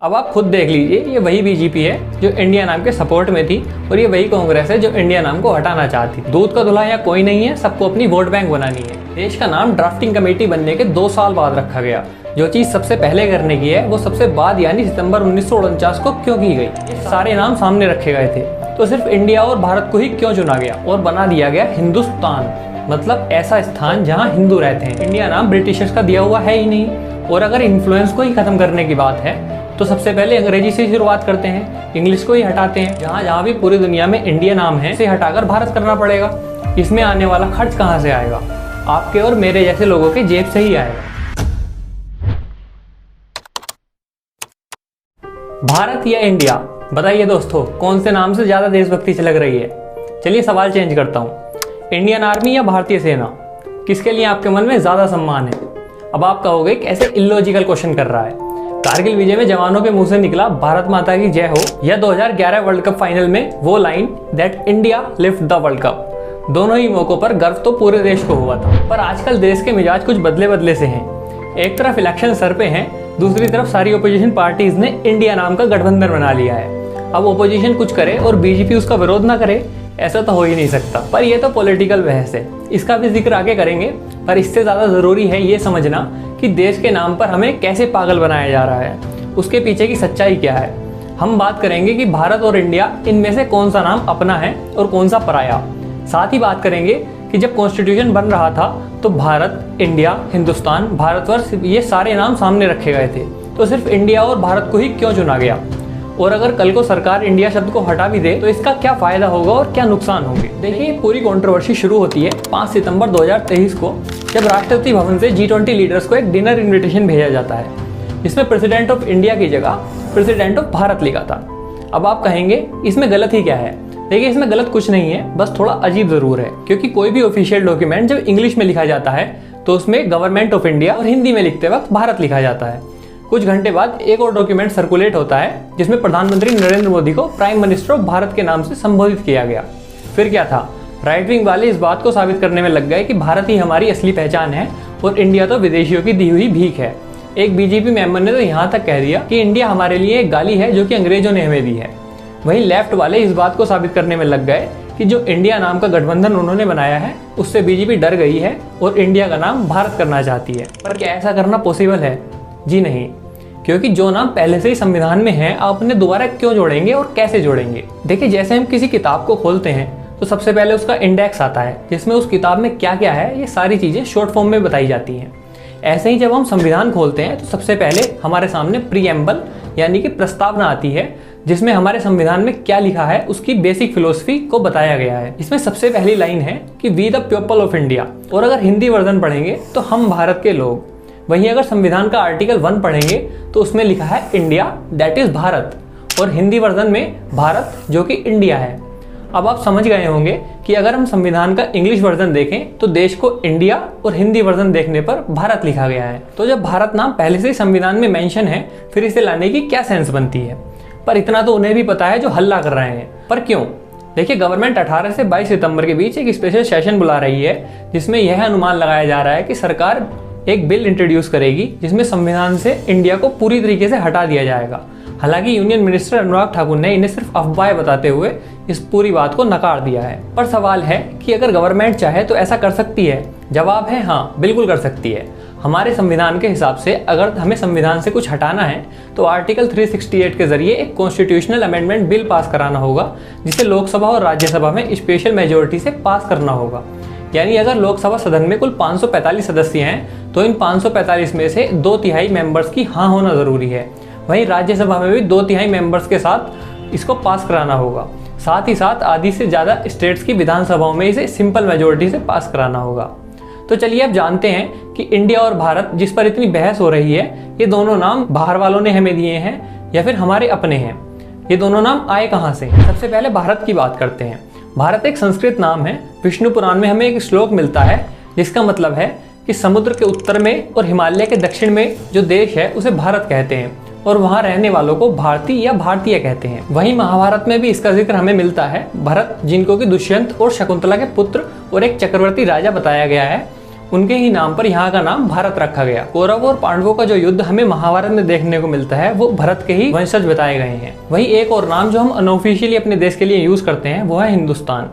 अब आप खुद देख लीजिए, ये वही बीजेपी है जो इंडिया नाम के सपोर्ट में थी और ये वही कांग्रेस है जो इंडिया नाम को हटाना चाहती। दूध का दूल्हा यहाँ कोई नहीं है, सबको अपनी वोट बैंक बनानी है। देश का नाम ड्राफ्टिंग कमेटी बनने के 2 साल बाद रखा गया। जो चीज सबसे पहले करने की है वो सबसे बाद यानी सितंबर 1949 को क्यों की गई? ये सारे नाम सामने रखे गए थे, तो सिर्फ इंडिया और भारत को ही क्यों चुना गया और बना दिया गया हिंदुस्तान, मतलब ऐसा स्थान जहाँ हिंदू रहते हैं। इंडिया नाम ब्रिटिशर्स का दिया हुआ है ही नहीं। और अगर इन्फ्लुएंस को ही खत्म करने की बात है तो सबसे पहले अंग्रेजी से शुरुआत करते हैं, इंग्लिश को ही हटाते हैं। जहाँ जहाँ भी पूरी दुनिया में इंडिया नाम है इसे हटाकर भारत करना पड़ेगा। इसमें आने वाला खर्च कहाँ से आएगा? आपके और मेरे जैसे लोगों के जेब से ही आएगा। भारत या इंडिया, बताइए दोस्तों, कौन से नाम से ज्यादा देशभक्ति झलक रही है? चलिए सवाल चेंज करता हूँ, इंडियन आर्मी या भारतीय सेना, किसके लिए आपके मन में ज्यादा सम्मान है? अब आप कहोगे कैसे इलॉजिकल क्वेश्चन कर रहा है। कारगिल विजय में जवानों के मुंह से निकला भारत माता की जय हो या 2011 वर्ल्ड कप फाइनल में वो line that India lift the world cup, दोनों ही मौकों पर गर्व तो पूरे देश को हुआ था। पर आजकल देश के मिजाज कुछ बदले बदले से हैं। एक तरफ इलेक्शन सर पे हैं, दूसरी तरफ सारी ओपोजिशन पार्टीज ने इंडिया नाम का गठबंधन बना लिया है। अब ओपोजिशन कुछ करे और बीजेपी उसका विरोध ना करे, ऐसा तो हो ही नहीं सकता। पर यह तो पॉलिटिकल बहस है, इसका भी जिक्र आगे करेंगे। पर इससे ज्यादा जरूरी है ये समझना कि देश के नाम पर हमें कैसे पागल बनाया जा रहा है, उसके पीछे की सच्चाई क्या है। हम बात करेंगे कि भारत और इंडिया, इनमें से कौन सा नाम अपना है और कौन सा पराया। साथ ही बात करेंगे कि जब कॉन्स्टिट्यूशन बन रहा था तो भारत, इंडिया, हिंदुस्तान, भारतवर्ष, ये सारे नाम सामने रखे गए थे, तो सिर्फ इंडिया और भारत को ही क्यों चुना गया? और अगर कल को सरकार इंडिया शब्द को हटा भी दे तो इसका क्या फायदा होगा और क्या नुकसान होंगे? देखिए, पूरी कंट्रोवर्सी शुरू होती है 5 सितंबर 2023 को, जब राष्ट्रपति भवन से G20 लीडर्स को एक डिनर इन्विटेशन भेजा जाता है, जिसमें प्रेसिडेंट ऑफ इंडिया की जगह प्रेसिडेंट ऑफ भारत लिखा था। अब आप कहेंगे इसमें गलत ही क्या है? देखिए, इसमें गलत कुछ नहीं है, बस थोड़ा अजीब जरूर है, क्योंकि कोई भी ऑफिशियल डॉक्यूमेंट जब इंग्लिश में लिखा जाता है तो उसमें गवर्नमेंट ऑफ इंडिया और हिंदी में लिखते वक्त भारत लिखा जाता है। कुछ घंटे बाद एक और डॉक्यूमेंट सर्कुलेट होता है जिसमें प्रधानमंत्री नरेंद्र मोदी को प्राइम मिनिस्टर ऑफ भारत के नाम से संबोधित किया गया। फिर क्या था, राइट विंग वाले इस बात को साबित करने में लग गए कि भारत ही हमारी असली पहचान है और इंडिया तो विदेशियों की दी हुई भीख है। एक बीजेपी मेंबर ने तो यहाँ तक कह दिया कि इंडिया हमारे लिए एक गाली है जो कि अंग्रेजों ने हमें दी है। वहीं लेफ्ट वाले इस बात को साबित करने में लग गए कि जो इंडिया नाम का गठबंधन उन्होंने बनाया है उससे बीजेपी डर गई है और इंडिया का नाम भारत करना चाहती है। पर क्या ऐसा करना पॉसिबल है? जी नहीं, क्योंकि जो नाम पहले से ही संविधान में है आप उन्हें दोबारा क्यों जोड़ेंगे और कैसे जोड़ेंगे? देखिए, जैसे हम किसी किताब को खोलते हैं तो सबसे पहले उसका इंडेक्स आता है जिसमें उस किताब में क्या क्या है ये सारी चीजें शॉर्ट फॉर्म में बताई जाती हैं। ऐसे ही जब हम संविधान खोलते हैं तो सबसे पहले हमारे सामने प्रीएम्बल यानी कि प्रस्तावना आती है, जिसमें हमारे संविधान में क्या लिखा है उसकी बेसिक फिलोसफी को बताया गया है। इसमें सबसे पहली लाइन है कि we the people of India, और अगर हिंदी वर्जन पढ़ेंगे तो हम भारत के लोग। वहीं अगर संविधान का आर्टिकल 1 पढ़ेंगे तो उसमें लिखा है इंडिया दैट इज भारत, और हिंदी वर्जन में भारत जो कि इंडिया है। अब आप समझ गए होंगे कि अगर हम संविधान का इंग्लिश वर्जन देखें तो देश को इंडिया और हिंदी वर्जन देखने पर भारत लिखा गया है। तो जब भारत नाम पहले से ही संविधान में मेंशन है फिर इसे लाने की क्या सेंस बनती है? पर इतना तो उन्हें भी पता है जो हल्ला कर रहे हैं। पर क्यों? देखिए, गवर्नमेंट 18 से 22 सितंबर के बीच एक स्पेशल सेशन बुला रही है जिसमें यह अनुमान लगाया जा रहा है कि सरकार एक बिल इंट्रोड्यूस करेगी जिसमें संविधान से इंडिया को पूरी तरीके से हटा दिया जाएगा। हालांकि यूनियन मिनिस्टर अनुराग ठाकुर ने इन्हें सिर्फ अफवाहें बताते हुए इस पूरी बात को नकार दिया है। पर सवाल है कि अगर गवर्नमेंट चाहे तो ऐसा कर सकती है? जवाब है हाँ, बिल्कुल कर सकती है। हमारे संविधान के हिसाब से अगर हमें संविधान से कुछ हटाना है तो आर्टिकल 368 के जरिए एक कॉन्स्टिट्यूशनल अमेंडमेंट बिल पास कराना होगा, जिसे लोकसभा और राज्यसभा में स्पेशल मेजोरिटी से पास करना होगा। यानी अगर लोकसभा सदन में कुल 545 सदस्य हैं तो इन 545 में से 2/3 मेंबर्स की हाँ होना जरूरी है। वहीं राज्यसभा में भी 2/3 मेंबर्स के साथ इसको पास कराना होगा। साथ ही साथ आधी से ज़्यादा स्टेट्स की विधानसभाओं में इसे सिंपल मेजोरिटी से पास कराना होगा। तो चलिए अब जानते हैं कि इंडिया और भारत, जिस पर इतनी बहस हो रही है, ये दोनों नाम बाहर वालों ने हमें दिए हैं या फिर हमारे अपने हैं? ये दोनों नाम आए कहाँ से? सबसे पहले भारत की बात करते हैं। भारत एक संस्कृत नाम है। विष्णु पुराण में हमें एक श्लोक मिलता है जिसका मतलब है कि समुद्र के उत्तर में और हिमालय के दक्षिण में जो देश है उसे भारत कहते हैं और वहाँ रहने वालों को भारतीय या भारतीय कहते हैं। वहीं महाभारत में भी इसका जिक्र हमें मिलता है। भरत, जिनको कि दुष्यंत और शकुंतला के पुत्र और एक चक्रवर्ती राजा बताया गया है, उनके ही नाम पर यहाँ का नाम भारत रखा गया। कौरव और पांडवों का जो युद्ध हमें महाभारत में देखने को मिलता है वो भरत के ही वंशज बताए गए हैं। वही एक और नाम जो हम अनऑफिशियली अपने देश के लिए यूज करते हैं वो है हिंदुस्तान।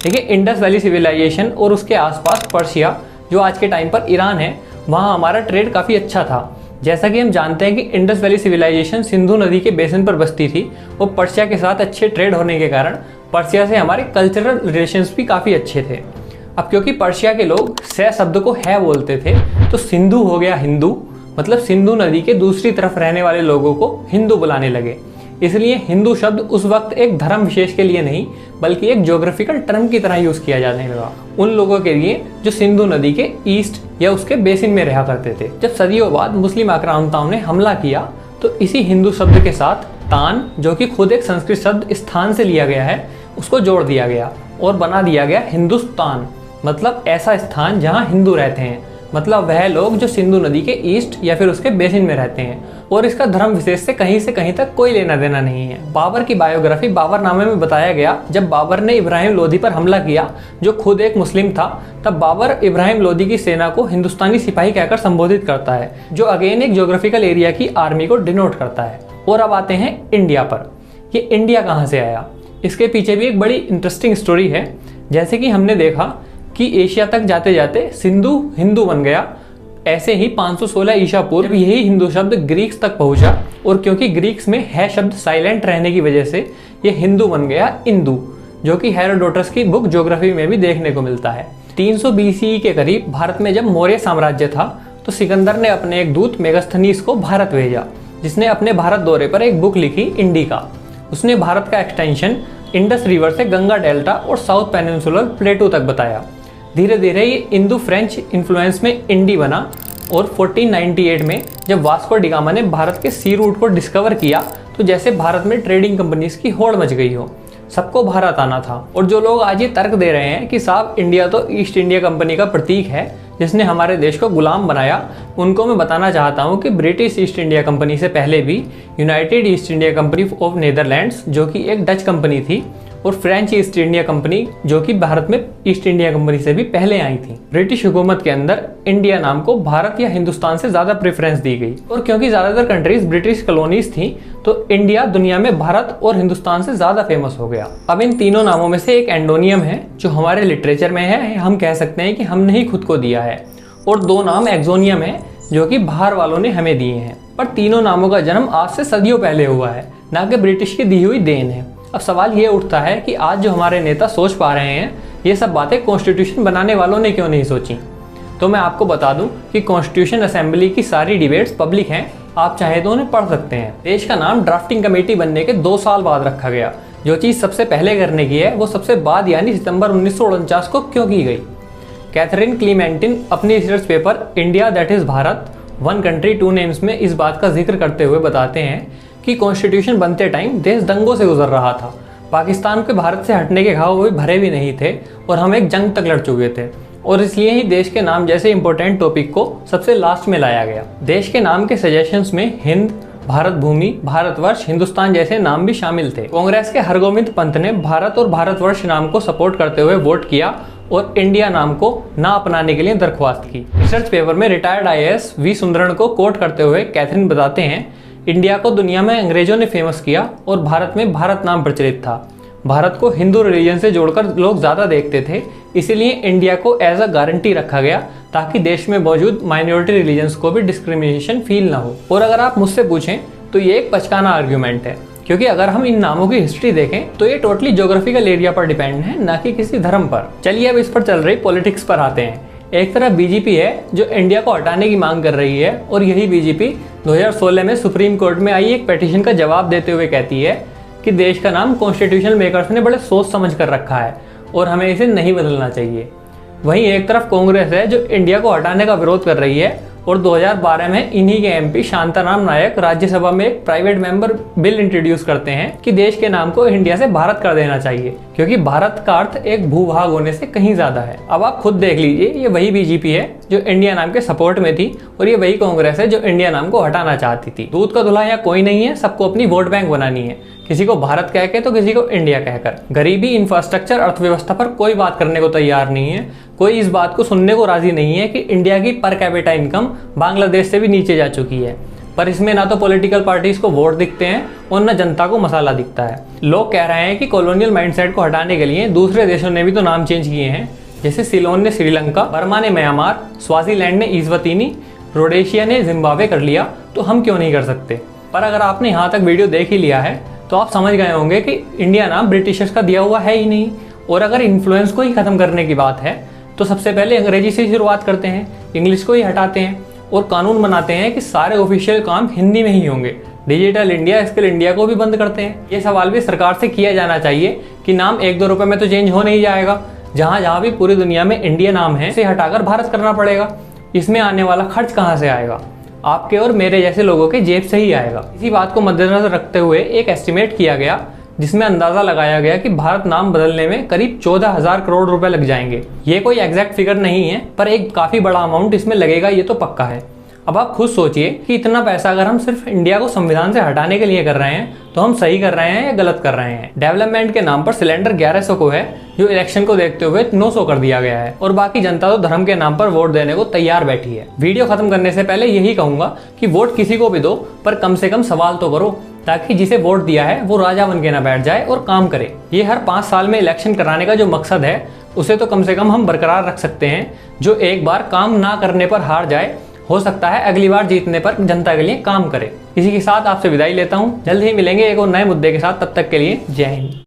देखिए, इंडस वैली सिविलाइजेशन और उसके आसपास पर्शिया जो आज के टाइम पर ईरान है, वहाँ हमारा ट्रेड काफ़ी अच्छा था। जैसा कि हम जानते हैं कि इंडस वैली सिविलाइजेशन सिंधु नदी के बेसिन पर बसती थी और पर्शिया के साथ अच्छे ट्रेड होने के कारण पर्शिया से हमारे कल्चरल रिलेशंस भी काफ़ी अच्छे थे। अब क्योंकि पर्शिया के लोग से शब्द को है बोलते थे, तो सिंधु हो गया हिंदू, मतलब सिंधु नदी के दूसरी तरफ रहने वाले लोगों को हिंदू बुलाने लगे। इसलिए हिंदू शब्द उस वक्त एक धर्म विशेष के लिए नहीं बल्कि एक ज्योग्राफिकल टर्म की तरह यूज किया जाने लगा उन लोगों के लिए जो सिंधु नदी के ईस्ट या उसके बेसिन में रहा करते थे। जब सदियों बाद मुस्लिम आक्रांताओं ने हमला किया तो इसी हिंदू शब्द के साथ तान, जो कि खुद एक संस्कृत शब्द स्थान से लिया गया है, उसको जोड़ दिया गया और बना दिया गया हिंदुस्तान, मतलब ऐसा स्थान जहाँ हिंदू रहते हैं, मतलब वह लोग जो सिंधु नदी के ईस्ट या फिर उसके बेसिन में रहते हैं। और इसका धर्म विशेष से कहीं तक कोई लेना देना नहीं है। बाबर की बायोग्राफी बाबरनामे में बताया गया, जब बाबर ने इब्राहिम लोदी पर हमला किया जो खुद एक मुस्लिम था, तब बाबर इब्राहिम लोदी की सेना को हिंदुस्तानी सिपाही कहकर संबोधित करता है, जो अगेन एक ज्योग्राफिकल एरिया की आर्मी को डिनोट करता है। और अब आते हैं इंडिया पर। ये इंडिया कहाँ से आया, इसके पीछे भी एक बड़ी इंटरेस्टिंग स्टोरी है। जैसे कि हमने देखा कि एशिया तक जाते जाते सिंधु हिंदू बन गया, ऐसे ही 516 ईसा पूर्व यही हिंदू शब्द ग्रीक्स तक पहुंचा और क्योंकि ग्रीक्स में है शब्द साइलेंट रहने की वजह से ये हिंदू बन गया इंदू, जो कि हेरोडोटस की बुक ज्योग्राफी में भी देखने को मिलता है। 300 BCE के करीब भारत में जब मौर्य साम्राज्य था तो सिकंदर ने अपने एक दूत मेगास्थनीस को भारत भेजा, जिसने अपने भारत दौरे पर एक बुक लिखी इंडिका। उसने भारत का एक्सटेंशन इंडस रिवर से गंगा डेल्टा और साउथ पेनिनसुलर प्लेटू तक बताया। धीरे धीरे ये इंडो फ्रेंच इन्फ्लुएंस में इंडी बना और 1498 में जब वास्को डिगामा ने भारत के सी रूट को डिस्कवर किया तो जैसे भारत में ट्रेडिंग कंपनीज की होड़ मच गई हो, सबको भारत आना था। और जो लोग आज ये तर्क दे रहे हैं कि साहब इंडिया तो ईस्ट इंडिया कंपनी का प्रतीक है जिसने हमारे देश को गुलाम बनाया, उनको मैं बताना चाहता हूँ कि ब्रिटिश ईस्ट इंडिया कंपनी से पहले भी United east India company of Netherlands, जो कि एक डच कंपनी थी, और फ्रेंच ईस्ट इंडिया कंपनी, जो कि भारत में ईस्ट इंडिया कंपनी से भी पहले आई थी। ब्रिटिश हुकूमत के अंदर इंडिया नाम को भारत या हिंदुस्तान से ज्यादा प्रेफरेंस दी गई और क्योंकि ज्यादातर कंट्रीज ब्रिटिश कॉलोनीज थी तो इंडिया दुनिया में भारत और हिंदुस्तान से ज्यादा फेमस हो गया। अब इन तीनों नामों में से एक एंडोनियम है जो हमारे लिटरेचर में है, हम कह सकते हैं कि हमने ही खुद को दिया है, और दो नाम एक्सोनियम है जो कि बाहर वालों ने हमें दिए हैं। पर तीनों नामों का जन्म आज से सदियों पहले हुआ है, ना कि ब्रिटिश की दी हुई देन है। अब सवाल ये उठता है कि आज जो हमारे नेता सोच पा रहे हैं ये सब बातें कॉन्स्टिट्यूशन बनाने वालों ने क्यों नहीं सोची। तो मैं आपको बता दूं कि कॉन्स्टिट्यूशन असेंबली की सारी डिबेट्स पब्लिक हैं, आप चाहे तो उन्हें पढ़ सकते हैं। देश का नाम ड्राफ्टिंग कमेटी बनने के 2 साल बाद रखा गया। जो चीज़ सबसे पहले करने की है वो सबसे बाद यानी सितंबर 1949 को क्यों की गई। कैथरीन क्लीमेंटिन अपनी research paper India that is Bharat 1 country 2 names में इस बात का जिक्र करते हुए बताते हैं कि कॉन्स्टिट्यूशन बनते टाइम देश दंगों से गुजर रहा था। पाकिस्तान के भारत से हटने के घाव भी भरे भी नहीं थे और हम एक जंग तक लड़ चुके थे, और इसलिए ही देश के नाम जैसे इंपॉर्टेंट टॉपिक को सबसे लास्ट में लाया गया। देश के नाम के सजेशंस में हिंद, भारत भूमि, भारतवर्ष, हिंदुस्तान जैसे नाम भी शामिल थे। कांग्रेस के हरगोविंद पंत ने भारत और भारतवर्ष नाम को सपोर्ट करते हुए वोट किया और इंडिया नाम को ना अपनाने के लिए दरख्वास्त की। रिसर्च पेपर में रिटायर्ड IAS वी सुंदरन को कोट करते हुए कैथरीन बताते हैं, इंडिया को दुनिया में अंग्रेजों ने फेमस किया और भारत में भारत नाम प्रचलित था। भारत को हिंदू रिलीजन से जोड़कर लोग ज़्यादा देखते थे, इसीलिए इंडिया को एज अ गारंटी रखा गया ताकि देश में मौजूद माइनॉरिटी रिलीजन्स को भी डिस्क्रिमिनेशन फील ना हो। और अगर आप मुझसे पूछें तो ये एक बचकाना आर्ग्यूमेंट है, क्योंकि अगर हम इन नामों की हिस्ट्री देखें तो ये टोटली ज्योग्राफिकल एरिया पर डिपेंड है, ना कि किसी धर्म पर। चलिए अब इस पर चल रही पॉलिटिक्स पर आते हैं। एक तरफ बीजेपी है जो इंडिया को हटाने की मांग कर रही है, और यही बीजेपी 2016 में सुप्रीम कोर्ट में आई एक पिटीशन का जवाब देते हुए कहती है कि देश का नाम कॉन्स्टिट्यूशनल मेकर्स ने बड़े सोच समझ कर रखा है और हमें इसे नहीं बदलना चाहिए। वहीं एक तरफ कांग्रेस है जो इंडिया को हटाने का विरोध कर रही है, और 2012 में इन्हीं के MP शांताराम नायक राज्यसभा में एक प्राइवेट मेंबर बिल इंट्रोड्यूस करते हैं कि देश के नाम को इंडिया से भारत कर देना चाहिए, क्योंकि भारत का अर्थ एक भूभाग होने से कहीं ज्यादा है। अब आप खुद देख लीजिए, ये वही बीजेपी है जो इंडिया नाम के सपोर्ट में थी, और ये वही कांग्रेस है जो इंडिया नाम को हटाना चाहती थी। दूध का दूल्हा यहाँ कोई नहीं है, सबको अपनी वोट बैंक बनानी है, किसी को भारत कह के तो किसी को इंडिया कहकर। गरीबी, इंफ्रास्ट्रक्चर, अर्थव्यवस्था पर कोई बात करने को तैयार नहीं है, कोई इस बात को सुनने को राजी नहीं है कि इंडिया की पर कैपिटा इनकम बांग्लादेश से भी नीचे जा चुकी है। पर इसमें ना तो पॉलिटिकल पार्टीज को वोट दिखते हैं और ना जनता को मसाला दिखता है। लोग कह रहे हैं कि कॉलोनियल माइंडसेट को हटाने के लिए दूसरे देशों ने भी तो नाम चेंज किए हैं, जैसे सिलोन ने श्रीलंका, बर्मा ने म्यांमार, स्वाजीलैंड ने इस्वातिनी, रोडेशिया ने जिम्बाब्वे कर लिया, तो हम क्यों नहीं कर सकते। पर अगर आपने यहाँ तक वीडियो देख ही लिया है तो आप समझ गए होंगे कि इंडिया नाम ब्रिटिशर्स का दिया हुआ है ही नहीं। और अगर इन्फ्लुएंस को ही खत्म करने की बात है तो सबसे पहले अंग्रेजी से शुरुआत करते हैं, इंग्लिश को ही हटाते हैं और कानून बनाते हैं कि सारे ऑफिशियल काम हिंदी में ही होंगे। डिजिटल इंडिया, स्किल इंडिया को भी बंद करते हैं। ये सवाल भी सरकार से किया जाना चाहिए कि नाम 1-2 रुपए में तो चेंज हो नहीं जाएगा। जहाँ जहाँ भी पूरी दुनिया में इंडिया नाम है, इसे हटाकर भारत करना पड़ेगा। इसमें आने वाला खर्च कहाँ से आएगा? आपके और मेरे जैसे लोगों के जेब से ही आएगा। इसी बात को मद्देनजर रखते हुए एक एस्टिमेट किया गया जिसमें अंदाजा लगाया गया कि भारत नाम बदलने में करीब 14,000 करोड़ रुपए लग जाएंगे। ये कोई एग्जैक्ट फिगर नहीं है, पर एक काफी बड़ा अमाउंट इसमें लगेगा, ये तो पक्का है। अब आप खुद सोचिए कि इतना पैसा अगर हम सिर्फ इंडिया को संविधान से हटाने के लिए कर रहे हैं तो हम सही कर रहे हैं या गलत कर रहे हैं। डेवलपमेंट के नाम पर सिलेंडर 1100 को है, जो इलेक्शन को देखते हुए 900 कर दिया गया है, और बाकी जनता तो धर्म के नाम पर वोट देने को तैयार बैठी है। वीडियो खत्म करने से पहले यही कहूंगा कि वोट किसी को भी दो, पर कम से कम सवाल तो करो, ताकि जिसे वोट दिया है वो राजा बन के ना बैठ जाए और काम करे। ये हर 5 साल में इलेक्शन कराने का जो मकसद है उसे तो कम से कम हम बरकरार रख सकते हैं। जो एक बार काम ना करने पर हार जाए, हो सकता है अगली बार जीतने पर जनता के लिए काम करे। इसी के साथ आपसे विदाई लेता हूँ। जल्द ही मिलेंगे एक और नए मुद्दे के साथ, तब तक के लिए जय हिंद।